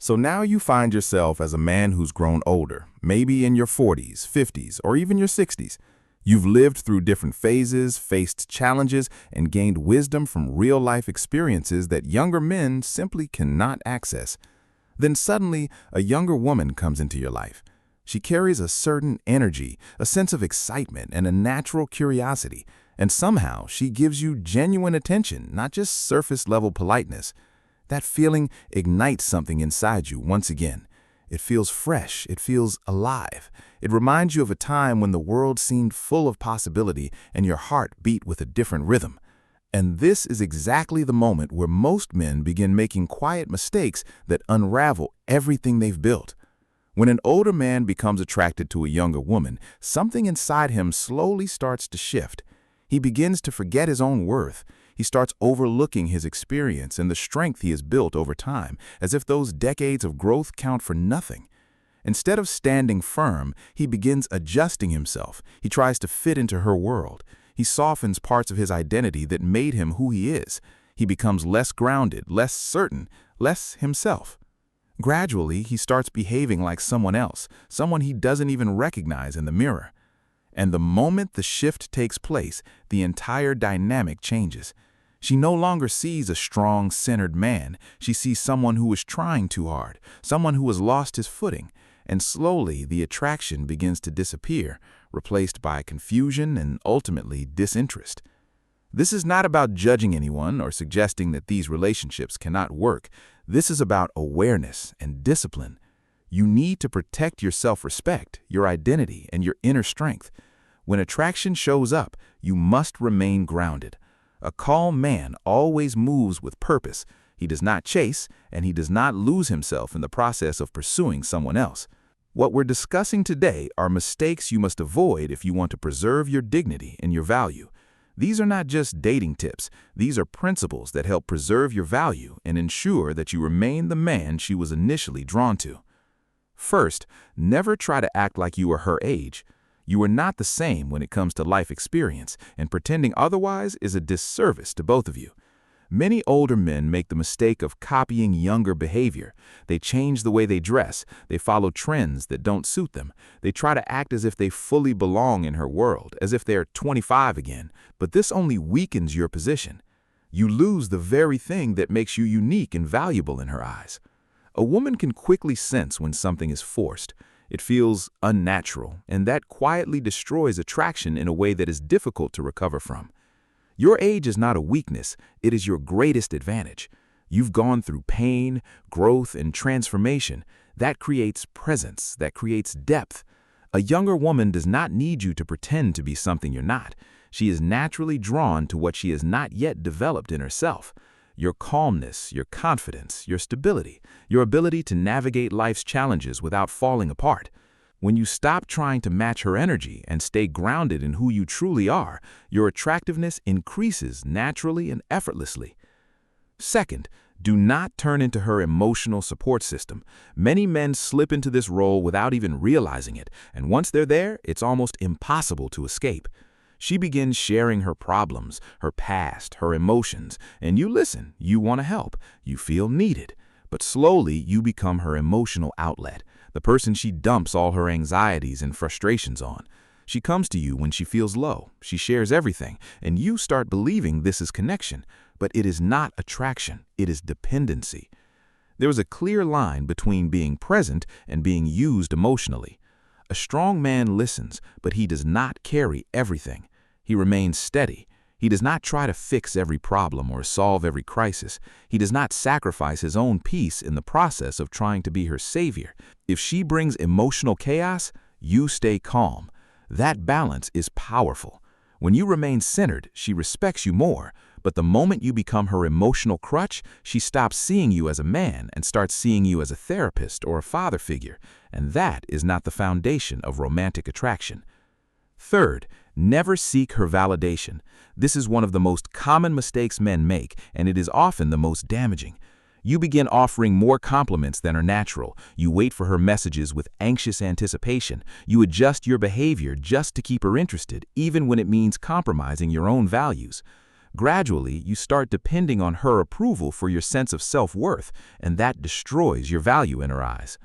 So now you find yourself as a man who's grown older, maybe in your 40s, 50s, or even your 60s. You've lived through different phases, faced challenges, and gained wisdom from real-life experiences that younger men simply cannot access. Then suddenly, a younger woman comes into your life. She carries a certain energy, a sense of excitement, and a natural curiosity. And somehow, she gives you genuine attention, not just surface-level politeness. That feeling ignites something inside you once again. It feels fresh, it feels alive. It reminds you of a time when the world seemed full of possibility and your heart beat with a different rhythm. And this is exactly the moment where most men begin making quiet mistakes that unravel everything they've built. When an older man becomes attracted to a younger woman, something inside him slowly starts to shift. He begins to forget his own worth. He starts overlooking his experience and the strength he has built over time, as if those decades of growth count for nothing. Instead of standing firm, he begins adjusting himself. He tries to fit into her world. He softens parts of his identity that made him who he is. He becomes less grounded, less certain, less himself. Gradually, he starts behaving like someone else, someone he doesn't even recognize in the mirror. And the moment the shift takes place, the entire dynamic changes. She no longer sees a strong, centered man. She sees someone who is trying too hard, someone who has lost his footing. And slowly, the attraction begins to disappear, replaced by confusion and ultimately disinterest. This is not about judging anyone or suggesting that these relationships cannot work. This is about awareness and discipline. You need to protect your self-respect, your identity, and your inner strength. When attraction shows up, you must remain grounded. A calm man always moves with purpose. He does not chase, and he does not lose himself in the process of pursuing someone else. What we're discussing today are mistakes you must avoid if you want to preserve your dignity and your value. These are not just dating tips. These are principles that help preserve your value and ensure that you remain the man she was initially drawn to. First, never try to act like you are her age. You are not the same when it comes to life experience, and pretending otherwise is a disservice to both of you. Many older men make the mistake of copying younger behavior. They change the way they dress. They follow trends that don't suit them. They try to act as if they fully belong in her world, as if they're 25 again. But this only weakens your position. You lose the very thing that makes you unique and valuable in her eyes. A woman can quickly sense when something is forced. It feels unnatural, and that quietly destroys attraction in a way that is difficult to recover from. Your age is not a weakness, it is your greatest advantage. You've gone through pain, growth, and transformation. That creates presence, that creates depth. A younger woman does not need you to pretend to be something you're not. She is naturally drawn to what she has not yet developed in herself. Your calmness, your confidence, your stability, your ability to navigate life's challenges without falling apart. When you stop trying to match her energy and stay grounded in who you truly are, your attractiveness increases naturally and effortlessly. Second, do not turn into her emotional support system. Many men slip into this role without even realizing it, and once they're there, it's almost impossible to escape. She begins sharing her problems, her past, her emotions, and you listen, you want to help, you feel needed. But slowly, you become her emotional outlet, the person she dumps all her anxieties and frustrations on. She comes to you when she feels low, she shares everything, and you start believing this is connection. But it is not attraction, it is dependency. There is a clear line between being present and being used emotionally. A strong man listens, but he does not carry everything. He remains steady. He does not try to fix every problem or solve every crisis. He does not sacrifice his own peace in the process of trying to be her savior. If she brings emotional chaos, you stay calm. That balance is powerful. When you remain centered, she respects you more. But the moment you become her emotional crutch, she stops seeing you as a man and starts seeing you as a therapist or a father figure. And that is not the foundation of romantic attraction. Third, never seek her validation. This is one of the most common mistakes men make, and it is often the most damaging. You begin offering more compliments than are natural. You wait for her messages with anxious anticipation. You adjust your behavior just to keep her interested, even when it means compromising your own values. Gradually, you start depending on her approval for your sense of self-worth, and that destroys your value in her eyes.